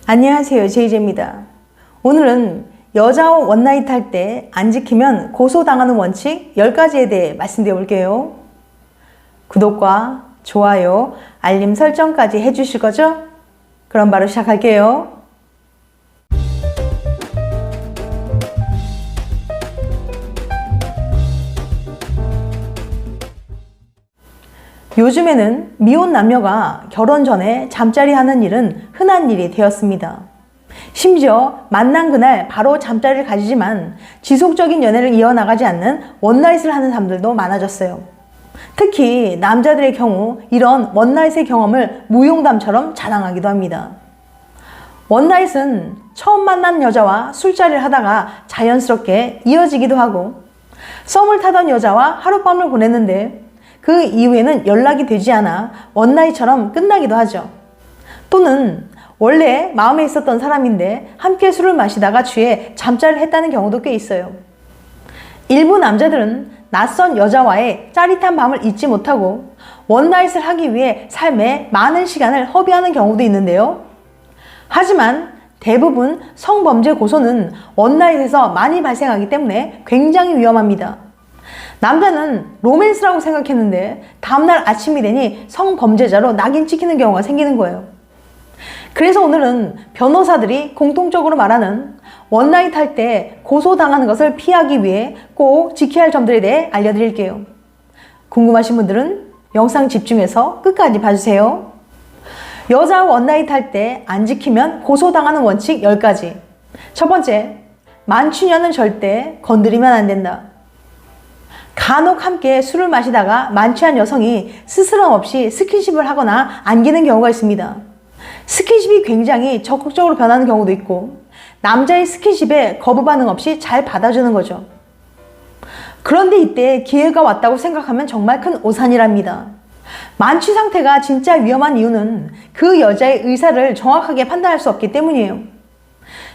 안녕하세요, 제이제입니다. 오늘은 여자와 원나잇 할 때 안 지키면 고소당하는 원칙 10가지에 대해 말씀드려 볼게요. 구독과 좋아요, 알림 설정까지 해주실 거죠? 그럼 바로 시작할게요. 요즘에는 미혼 남녀가 결혼 전에 잠자리 하는 일은 흔한 일이 되었습니다. 심지어 만난 그날 바로 잠자리를 가지지만 지속적인 연애를 이어나가지 않는 원나잇을 하는 사람들도 많아졌어요. 특히 남자들의 경우 이런 원나잇의 경험을 무용담처럼 자랑하기도 합니다. 원나잇은 처음 만난 여자와 술자리를 하다가 자연스럽게 이어지기도 하고, 썸을 타던 여자와 하룻밤을 보냈는데 그 이후에는 연락이 되지 않아 원나잇처럼 끝나기도 하죠. 또는 원래 마음에 있었던 사람인데 함께 술을 마시다가 취해 잠자리를 했다는 경우도 꽤 있어요. 일부 남자들은 낯선 여자와의 짜릿한 밤을 잊지 못하고 원나잇을 하기 위해 삶에 많은 시간을 허비하는 경우도 있는데요. 하지만 대부분 성범죄 고소는 원나잇에서 많이 발생하기 때문에 굉장히 위험합니다. 남자는 로맨스라고 생각했는데 다음날 아침이 되니 성범죄자로 낙인 찍히는 경우가 생기는 거예요. 그래서 오늘은 변호사들이 공통적으로 말하는 원나잇 할 때 고소당하는 것을 피하기 위해 꼭 지켜야 할 점들에 대해 알려드릴게요. 궁금하신 분들은 영상 집중해서 끝까지 봐주세요. 여자와 원나잇 할 때 안 지키면 고소당하는 원칙 10가지. 첫 번째, 만취녀는 절대 건드리면 안 된다. 간혹 함께 술을 마시다가 만취한 여성이 스스럼 없이 스킨십을 하거나 안기는 경우가 있습니다. 스킨십이 굉장히 적극적으로 변하는 경우도 있고, 남자의 스킨십에 거부 반응 없이 잘 받아주는 거죠. 그런데 이때 기회가 왔다고 생각하면 정말 큰 오산이랍니다. 만취 상태가 진짜 위험한 이유는 그 여자의 의사를 정확하게 판단할 수 없기 때문이에요.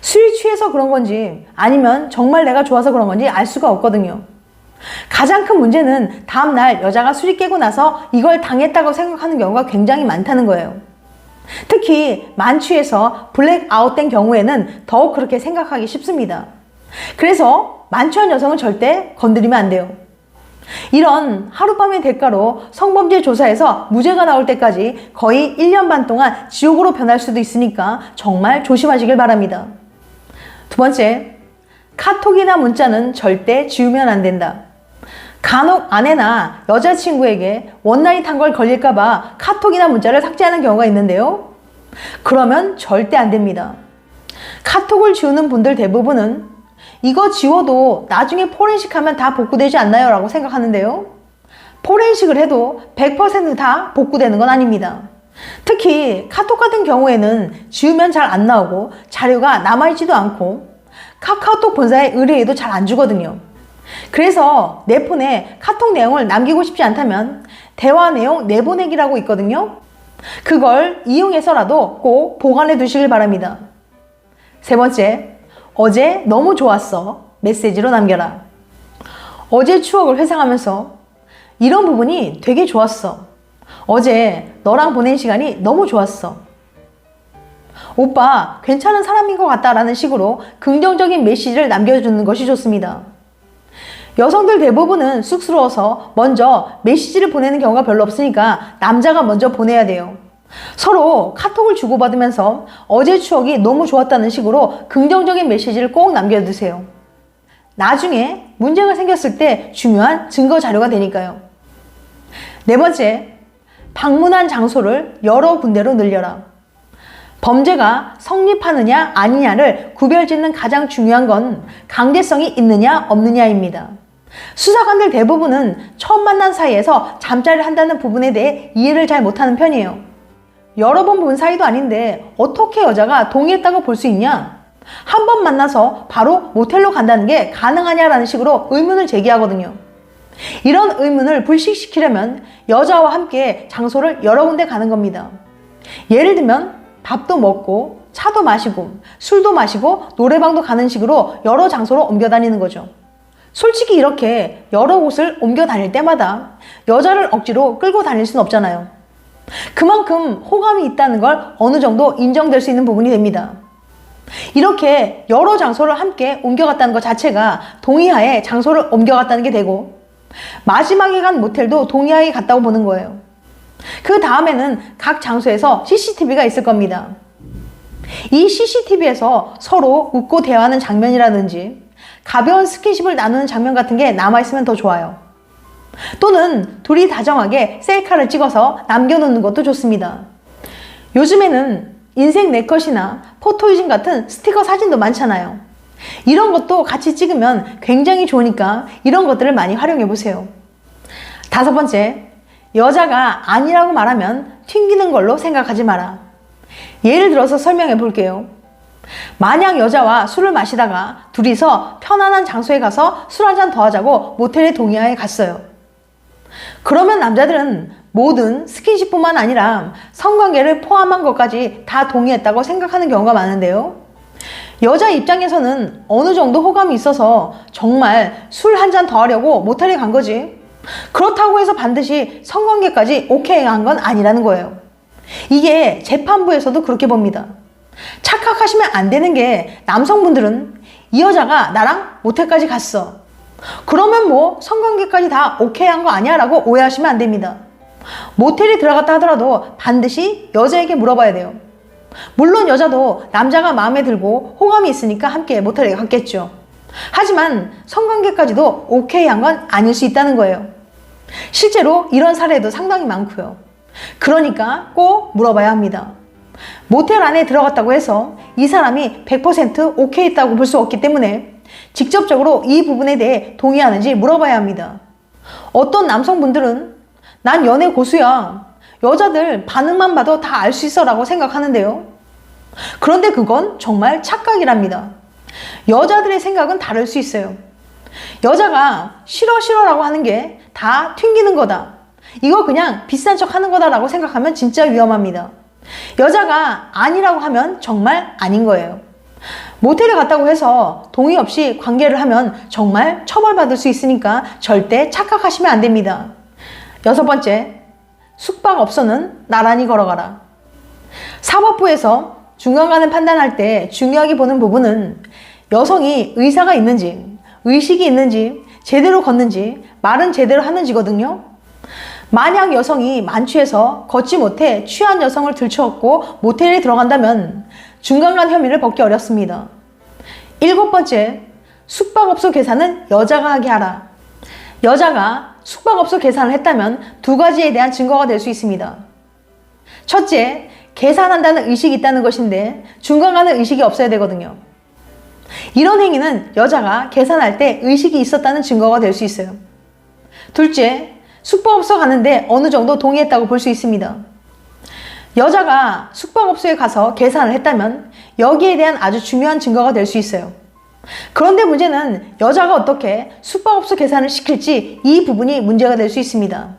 술이 취해서 그런 건지 아니면 정말 내가 좋아서 그런 건지 알 수가 없거든요. 가장 큰 문제는 다음날 여자가 술이 깨고 나서 이걸 당했다고 생각하는 경우가 굉장히 많다는 거예요. 특히 만취해서 블랙아웃된 경우에는 더욱 그렇게 생각하기 쉽습니다. 그래서 만취한 여성은 절대 건드리면 안 돼요. 이런 하룻밤의 대가로 성범죄 조사에서 무죄가 나올 때까지 거의 1년 반 동안 지옥으로 변할 수도 있으니까 정말 조심하시길 바랍니다. 두 번째, 카톡이나 문자는 절대 지우면 안 된다. 간혹 아내나 여자친구에게 원나잇 한 걸 걸릴까봐 카톡이나 문자를 삭제하는 경우가 있는데요. 그러면 절대 안 됩니다. 카톡을 지우는 분들 대부분은 이거 지워도 나중에 포렌식 하면 다 복구되지 않나요? 라고 생각하는데요. 포렌식을 해도 100% 다 복구되는 건 아닙니다. 특히 카톡 같은 경우에는 지우면 잘 안 나오고 자료가 남아있지도 않고 카카오톡 본사에 의뢰해도 잘 안 주거든요. 그래서 내 폰에 카톡 내용을 남기고 싶지 않다면 대화 내용 내보내기라고 있거든요. 그걸 이용해서라도 꼭 보관해 두시길 바랍니다. 세 번째, 어제 너무 좋았어. 메시지로 남겨라. 어제 추억을 회상하면서 이런 부분이 되게 좋았어. 어제 너랑 보낸 시간이 너무 좋았어. 오빠 괜찮은 사람인 것 같다라는 식으로 긍정적인 메시지를 남겨주는 것이 좋습니다. 여성들 대부분은 쑥스러워서 먼저 메시지를 보내는 경우가 별로 없으니까 남자가 먼저 보내야 돼요. 서로 카톡을 주고받으면서 어제 추억이 너무 좋았다는 식으로 긍정적인 메시지를 꼭 남겨두세요. 나중에 문제가 생겼을 때 중요한 증거 자료가 되니까요. 네 번째, 방문한 장소를 여러 군데로 늘려라. 범죄가 성립하느냐 아니냐를 구별짓는 가장 중요한 건 강제성이 있느냐 없느냐입니다. 수사관들 대부분은 처음 만난 사이에서 잠자리를 한다는 부분에 대해 이해를 잘 못하는 편이에요. 여러 번 본 사이도 아닌데 어떻게 여자가 동의했다고 볼 수 있냐? 한 번 만나서 바로 모텔로 간다는 게 가능하냐라는 식으로 의문을 제기하거든요. 이런 의문을 불식시키려면 여자와 함께 장소를 여러 군데 가는 겁니다. 예를 들면 밥도 먹고 차도 마시고 술도 마시고 노래방도 가는 식으로 여러 장소로 옮겨 다니는 거죠. 솔직히 이렇게 여러 곳을 옮겨 다닐 때마다 여자를 억지로 끌고 다닐 수는 없잖아요. 그만큼 호감이 있다는 걸 어느 정도 인정될 수 있는 부분이 됩니다. 이렇게 여러 장소를 함께 옮겨갔다는 것 자체가 동의하에 장소를 옮겨갔다는 게 되고, 마지막에 간 모텔도 동의하에 갔다고 보는 거예요. 그 다음에는 각 장소에서 CCTV가 있을 겁니다. 이 CCTV에서 서로 웃고 대화하는 장면이라든지 가벼운 스킨십을 나누는 장면 같은 게 남아있으면 더 좋아요. 또는 둘이 다정하게 셀카를 찍어서 남겨놓는 것도 좋습니다. 요즘에는 인생 네컷이나 포토이즘 같은 스티커 사진도 많잖아요. 이런 것도 같이 찍으면 굉장히 좋으니까 이런 것들을 많이 활용해 보세요. 5번째, 여자가 아니라고 말하면 튕기는 걸로 생각하지 마라. 예를 들어서 설명해 볼게요. 만약 여자와 술을 마시다가 둘이서 편안한 장소에 가서 술 한잔 더 하자고 모텔에 동의하에 갔어요. 그러면 남자들은 모든 스킨십뿐만 아니라 성관계를 포함한 것까지 다 동의했다고 생각하는 경우가 많은데요. 여자 입장에서는 어느 정도 호감이 있어서 정말 술 한잔 더 하려고 모텔에 간 거지. 그렇다고 해서 반드시 성관계까지 오케이 한 건 아니라는 거예요. 이게 재판부에서도 그렇게 봅니다. 착각하시면 안 되는 게, 남성분들은 이 여자가 나랑 모텔까지 갔어, 그러면 뭐 성관계까지 다 오케이 한 거 아니야? 라고 오해하시면 안 됩니다. 모텔에 들어갔다 하더라도 반드시 여자에게 물어봐야 돼요. 물론 여자도 남자가 마음에 들고 호감이 있으니까 함께 모텔에 갔겠죠. 하지만 성관계까지도 오케이 한 건 아닐 수 있다는 거예요. 실제로 이런 사례도 상당히 많고요. 그러니까 꼭 물어봐야 합니다. 모텔 안에 들어갔다고 해서 이 사람이 100% 오케이 했다고 볼 수 없기 때문에 직접적으로 이 부분에 대해 동의하는지 물어봐야 합니다. 어떤 남성분들은 난 연애 고수야, 여자들 반응만 봐도 다 알 수 있어 라고 생각하는데요. 그런데 그건 정말 착각이랍니다. 여자들의 생각은 다를 수 있어요. 여자가 싫어 라고 하는 게 다 튕기는 거다, 이거 그냥 비싼 척 하는 거다 라고 생각하면 진짜 위험합니다. 여자가 아니라고 하면 정말 아닌 거예요. 모텔에 갔다고 해서 동의 없이 관계를 하면 정말 처벌받을 수 있으니까 절대 착각하시면 안 됩니다. 6번째, 숙박업소는 나란히 걸어가라. 사법부에서 중간간을 판단할 때 중요하게 보는 부분은 여성이 의사가 있는지, 의식이 있는지, 제대로 걷는지, 말은 제대로 하는지거든요. 만약 여성이 만취해서 걷지 못해 취한 여성을 들쳐업고 모텔에 들어간다면 중간간 혐의를 벗기 어렵습니다. 7번째, 숙박업소 계산은 여자가 하게 하라. 여자가 숙박업소 계산을 했다면 2가지에 대한 증거가 될 수 있습니다. 첫째, 계산한다는 의식이 있다는 것인데 중간간은 의식이 없어야 되거든요. 이런 행위는 여자가 계산할 때 의식이 있었다는 증거가 될 수 있어요. 둘째, 숙박업소 가는데 어느 정도 동의했다고 볼 수 있습니다. 여자가 숙박업소에 가서 계산을 했다면 여기에 대한 아주 중요한 증거가 될 수 있어요. 그런데 문제는 여자가 어떻게 숙박업소 계산을 시킬지, 이 부분이 문제가 될 수 있습니다.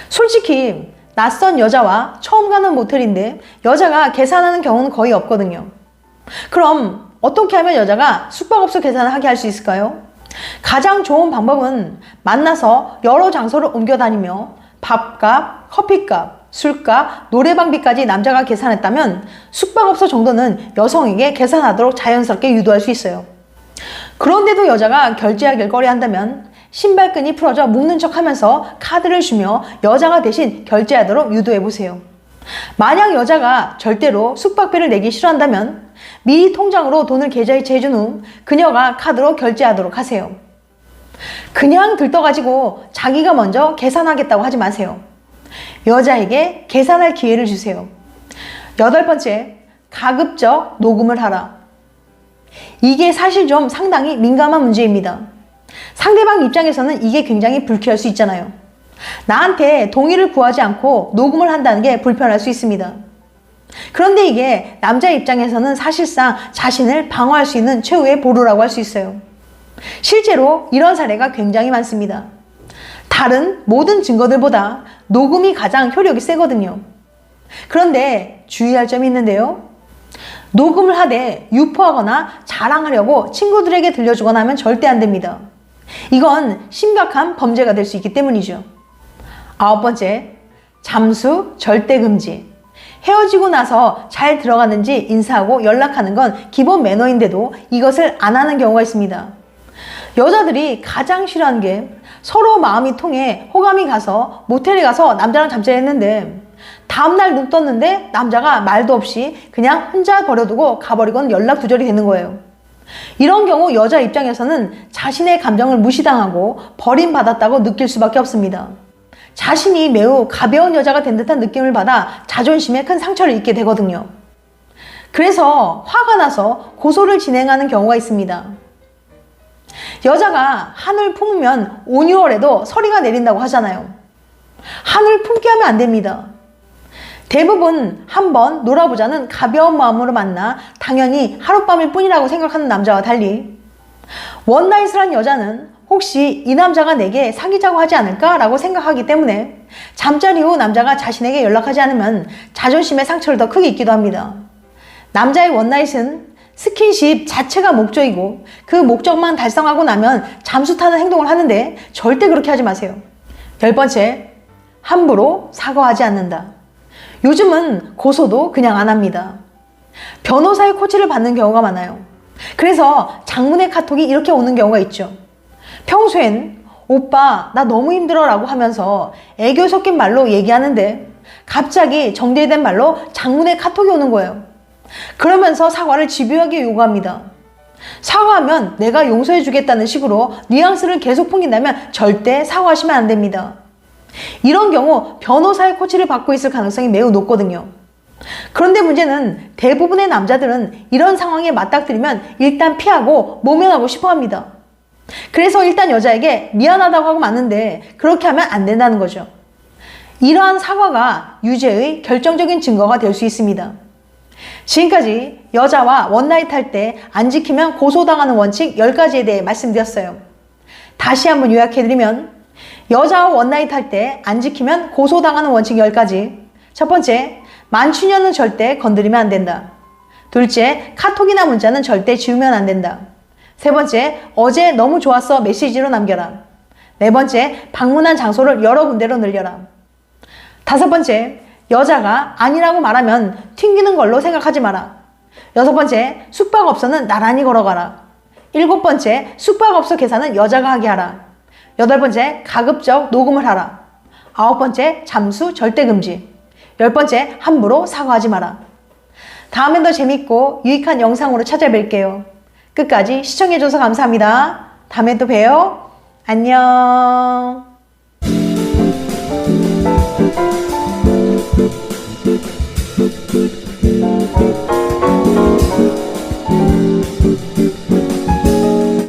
솔직히 낯선 여자와 처음 가는 모텔인데 여자가 계산하는 경우는 거의 없거든요. 그럼 어떻게 하면 여자가 숙박업소 계산을 하게 할 수 있을까요? 가장 좋은 방법은 만나서 여러 장소를 옮겨 다니며 밥값, 커피값, 술값, 노래방비까지 남자가 계산했다면 숙박업소 정도는 여성에게 계산하도록 자연스럽게 유도할 수 있어요. 그런데도 여자가 결제하길 꺼려한다면 신발끈이 풀어져 묶는 척 하면서 카드를 주며 여자가 대신 결제하도록 유도해보세요. 만약 여자가 절대로 숙박비를 내기 싫어한다면 미리 통장으로 돈을 계좌이체 해준 후 그녀가 카드로 결제하도록 하세요. 그냥 들떠가지고 자기가 먼저 계산하겠다고 하지 마세요. 여자에게 계산할 기회를 주세요. 8번째, 가급적 녹음을 하라. 이게 사실 좀 상당히 민감한 문제입니다. 상대방 입장에서는 이게 굉장히 불쾌할 수 있잖아요. 나한테 동의를 구하지 않고 녹음을 한다는 게 불편할 수 있습니다. 그런데 이게 남자 입장에서는 사실상 자신을 방어할 수 있는 최후의 보루라고 할 수 있어요. 실제로 이런 사례가 굉장히 많습니다. 다른 모든 증거들보다 녹음이 가장 효력이 세거든요. 그런데 주의할 점이 있는데요. 녹음을 하되 유포하거나 자랑하려고 친구들에게 들려주거나 하면 절대 안 됩니다. 이건 심각한 범죄가 될 수 있기 때문이죠. 9번째, 잠수 절대 금지. 헤어지고 나서 잘 들어갔는지 인사하고 연락하는 건 기본 매너인데도 이것을 안 하는 경우가 있습니다. 여자들이 가장 싫어하는 게 서로 마음이 통해 호감이 가서 모텔에 가서 남자랑 잠자리 했는데 다음날 눈 떴는데 남자가 말도 없이 그냥 혼자 버려두고 가버리고는 연락 두절이 되는 거예요. 이런 경우 여자 입장에서는 자신의 감정을 무시당하고 버림받았다고 느낄 수밖에 없습니다. 자신이 매우 가벼운 여자가 된 듯한 느낌을 받아 자존심에 큰 상처를 입게 되거든요. 그래서 화가 나서 고소를 진행하는 경우가 있습니다. 여자가 한을 품으면 5, 6월에도 서리가 내린다고 하잖아요. 한을 품게 하면 안 됩니다. 대부분 한번 놀아보자는 가벼운 마음으로 만나 당연히 하룻밤일 뿐이라고 생각하는 남자와 달리 원나잇을 한 여자는 혹시 이 남자가 내게 사귀자고 하지 않을까? 라고 생각하기 때문에 잠자리 후 남자가 자신에게 연락하지 않으면 자존심의 상처를 더 크게 입기도 합니다. 남자의 원나잇은 스킨십 자체가 목적이고 그 목적만 달성하고 나면 잠수 타는 행동을 하는데 절대 그렇게 하지 마세요. 10번째, 함부로 사과하지 않는다. 요즘은 고소도 그냥 안 합니다. 변호사의 코치를 받는 경우가 많아요. 그래서 장문의 카톡이 이렇게 오는 경우가 있죠. 평소엔 오빠 나 너무 힘들어 라고 하면서 애교 섞인 말로 얘기하는데 갑자기 정제된 말로 장문의 카톡이 오는 거예요. 그러면서 사과를 집요하게 요구합니다. 사과하면 내가 용서해 주겠다는 식으로 뉘앙스를 계속 풍긴다면 절대 사과하시면 안 됩니다. 이런 경우 변호사의 코치를 받고 있을 가능성이 매우 높거든요. 그런데 문제는 대부분의 남자들은 이런 상황에 맞닥뜨리면 일단 피하고 모면하고 싶어 합니다. 그래서 일단 여자에게 미안하다고 하고 마는데 그렇게 하면 안 된다는 거죠. 이러한 사과가 유죄의 결정적인 증거가 될 수 있습니다. 지금까지 여자와 원나잇 할 때 안 지키면 고소당하는 원칙 10가지에 대해 말씀드렸어요. 다시 한번 요약해드리면 여자와 원나잇 할 때 안 지키면 고소당하는 원칙 10가지. 첫 번째, 만취녀는 절대 건드리면 안 된다. 둘째, 카톡이나 문자는 절대 지우면 안 된다. 세 번째, 어제 너무 좋았어 메시지로 남겨라. 네 번째, 방문한 장소를 여러 군데로 늘려라. 다섯 번째, 여자가 아니라고 말하면 튕기는 걸로 생각하지 마라. 여섯 번째, 숙박업소는 나란히 걸어가라. 일곱 번째, 숙박업소 계산은 여자가 하게 하라. 여덟 번째, 가급적 녹음을 하라. 아홉 번째, 잠수 절대 금지. 열 번째, 함부로 사과하지 마라. 다음엔 더 재밌고 유익한 영상으로 찾아뵐게요. 끝까지 시청해줘서 감사합니다. 다음에 또 봬요. 안녕.